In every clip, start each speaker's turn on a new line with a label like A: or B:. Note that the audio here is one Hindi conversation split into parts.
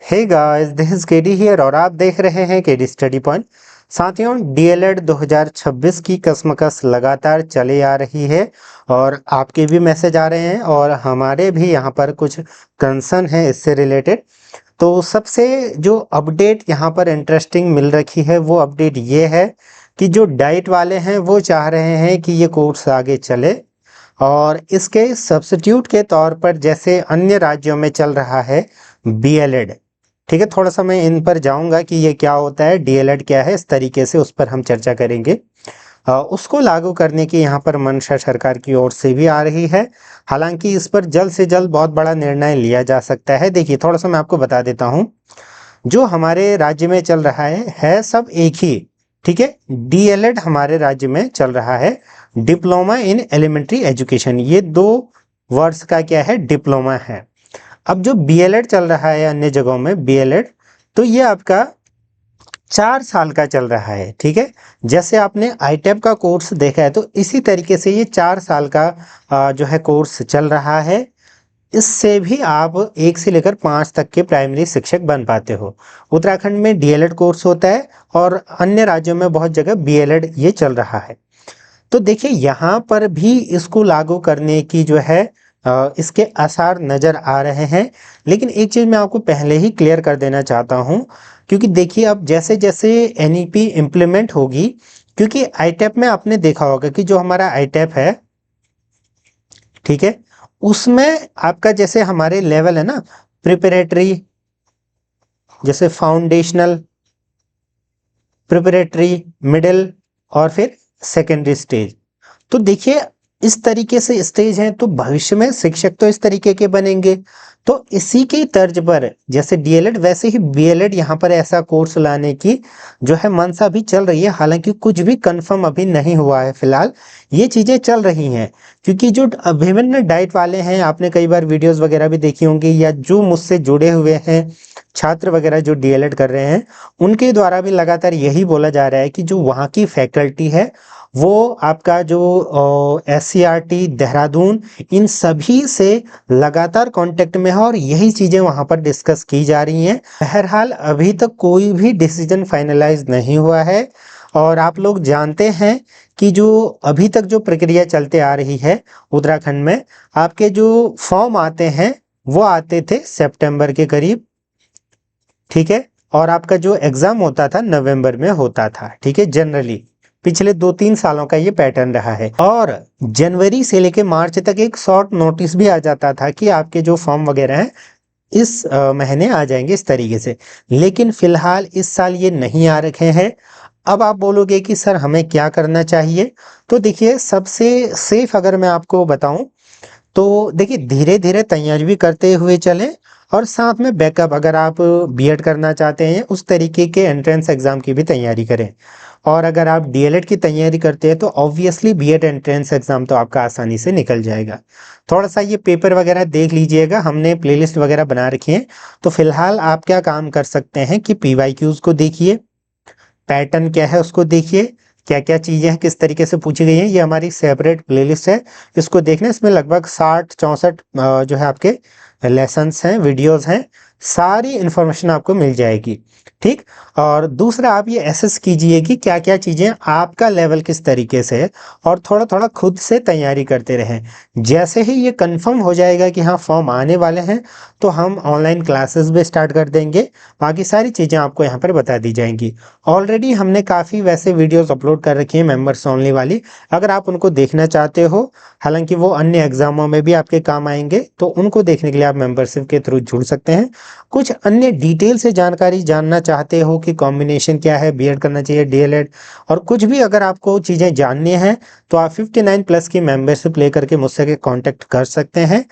A: Hey guys, this is KD here और आप देख रहे हैं केडी स्टडी पॉइंट। साथियों, डीएलएड 2026 की कसमकस लगातार चली आ रही है और आपके भी मैसेज आ रहे हैं और हमारे भी यहाँ पर कुछ कंसर्न है इससे रिलेटेड। तो सबसे जो अपडेट यहाँ पर इंटरेस्टिंग मिल रखी है वो अपडेट ये है कि जो डाइट वाले हैं वो चाह रहे हैं कि ये कोर्स आगे चले और इसके सब्स्टिट्यूट के तौर पर जैसे अन्य राज्यों में चल रहा है बीएलएड। ठीक है, थोड़ा सा मैं इन पर जाऊंगा कि ये क्या होता है, डीएलएड क्या है, इस तरीके से उस पर हम चर्चा करेंगे। उसको लागू करने की यहाँ पर मंशा सरकार की ओर से भी आ रही है। हालांकि इस पर जल्द से जल्द बहुत बड़ा निर्णय लिया जा सकता है। देखिए, थोड़ा सा मैं आपको बता देता हूँ। जो हमारे राज्य में चल रहा है सब एक ही। ठीक है, डीएलएड हमारे राज्य में चल रहा है, डिप्लोमा इन एलिमेंट्री एजुकेशन। ये 2 वर्ष का क्या है, डिप्लोमा है। अब जो बीएलएड चल रहा है अन्य जगहों में बीएलएड, तो ये आपका 4 साल का चल रहा है। ठीक है, जैसे आपने आईटेप का कोर्स देखा है तो इसी तरीके से ये 4 साल का जो है कोर्स चल रहा है। इससे भी आप 1 से लेकर 5 तक के प्राइमरी शिक्षक बन पाते हो। उत्तराखंड में डीएलएड कोर्स होता है और अन्य राज्यों में बहुत जगह बीएलएड ये चल रहा है। तो देखिए, यहाँ पर भी इसको लागू करने की जो है इसके आसार नज़र आ रहे हैं। लेकिन एक चीज़ मैं आपको पहले ही क्लियर कर देना चाहता हूँ, क्योंकि देखिए अब जैसे जैसे एनईपी इम्प्लीमेंट होगी, क्योंकि आईटेप में आपने देखा होगा कि जो हमारा आईटेप है, ठीक है, उसमें आपका जैसे हमारे लेवल है ना, प्रिपरेटरी, जैसे फाउंडेशनल, प्रिपरेटरी, मिडिल और फिर सेकेंडरी स्टेज। तो देखिए, इस तरीके से स्टेज हैं, तो भविष्य में शिक्षक तो इस तरीके के बनेंगे। तो इसी की तर्ज पर जैसे डीएलएड वैसे ही बीएलएड यहाँ पर ऐसा कोर्स लाने की जो है मंशा भी चल रही है। हालांकि कुछ भी कंफर्म अभी नहीं हुआ है, फिलहाल ये चीजें चल रही हैं। क्योंकि जो विभिन्न डाइट वाले हैं, आपने कई बार वीडियोस वगैरह भी देखी होंगी, या जो मुझसे जुड़े हुए हैं छात्र वगैरह जो डीएलएड कर रहे हैं, उनके द्वारा भी लगातार यही बोला जा रहा है कि जो वहाँ की फैकल्टी है वो आपका जो एससीईआरटी देहरादून, इन सभी से लगातार कांटेक्ट में है और यही चीजें वहां पर डिस्कस की जा रही हैं। बहरहाल अभी तक कोई भी डिसीजन फाइनलाइज नहीं हुआ है और आप लोग जानते हैं कि जो अभी तक जो प्रक्रिया चलते आ रही है उत्तराखंड में, आपके जो फॉर्म आते हैं वो आते थे सितंबर के करीब। ठीक है, और आपका जो एग्जाम होता था नवंबर में होता था। ठीक है, जनरली पिछले 2-3 सालों का ये पैटर्न रहा है। और जनवरी से लेके मार्च तक एक शॉर्ट नोटिस भी आ जाता था कि आपके जो फॉर्म वगैरह हैं इस महीने आ जाएंगे, इस तरीके से। लेकिन फिलहाल इस साल ये नहीं आ रखे हैं। अब आप बोलोगे कि सर हमें क्या करना चाहिए, तो देखिए सबसे सेफ अगर मैं आपको बताऊं तो देखिए धीरे धीरे तैयारी भी करते हुए चलें और साथ में बैकअप, अगर आप बीएड करना चाहते हैं उस तरीके के एंट्रेंस एग्जाम की भी तैयारी करें। और अगर आप डीएलएड की तैयारी करते हैं तो ऑब्वियसली बीएड एंट्रेंस एग्जाम तो आपका आसानी से निकल जाएगा। थोड़ा सा ये पेपर वगैरह देख लीजिएगा, हमने प्लेलिस्ट वगैरह बना रखी है। तो फिलहाल आप क्या काम कर सकते हैं कि पीवाईक्यूज को देखिए, पैटर्न क्या है उसको देखिए, क्या क्या चीजें हैं, किस तरीके से पूछी गई हैं। ये हमारी सेपरेट प्लेलिस्ट है, इसको देखना। इसमें लगभग 60-64 जो है आपके लेसन्स हैं, वीडियोस हैं, सारी इंफॉर्मेशन आपको मिल जाएगी। ठीक, और दूसरा आप ये एसेस कीजिए कि क्या क्या चीजें, आपका लेवल किस तरीके से है, और थोड़ा थोड़ा खुद से तैयारी करते रहें। जैसे ही ये कंफर्म हो जाएगा कि हाँ फॉर्म आने वाले हैं, तो हम ऑनलाइन क्लासेस भी स्टार्ट कर देंगे। बाकी सारी चीजें आपको यहाँ पर बता दी जाएंगी। ऑलरेडी हमने काफ़ी वैसे वीडियोस अपलोड कर रखी हैं मेंबर्स ओनली वाली, अगर आप उनको देखना चाहते हो, हालांकि वो अन्य एग्जामों में भी आपके काम आएंगे, तो उनको देखने के लिए आप मेंबरशिप के थ्रू जुड़ सकते हैं। कुछ अन्य डिटेल से जानकारी जानना चाहते हो कि कॉम्बिनेशन क्या है, बीएड करना चाहिए, डीएलएड, और कुछ भी अगर आपको चीज़ें जाननी है तो आप 59+ की मेंबरशिप लेकर के मुझसे कांटेक्ट कर सकते हैं।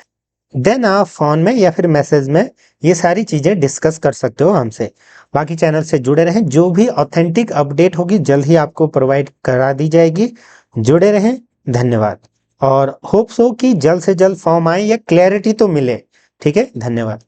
A: देन आप फोन में या फिर मैसेज में ये सारी चीजें डिस्कस कर सकते हो हमसे। बाकी चैनल से जुड़े रहें, जो भी ऑथेंटिक अपडेट होगी जल्द ही आपको प्रोवाइड करा दी जाएगी। जुड़े रहें, धन्यवाद। और होप्स हो कि जल्द से जल्द फॉर्म आए या क्लैरिटी तो मिले। ठीक है, धन्यवाद।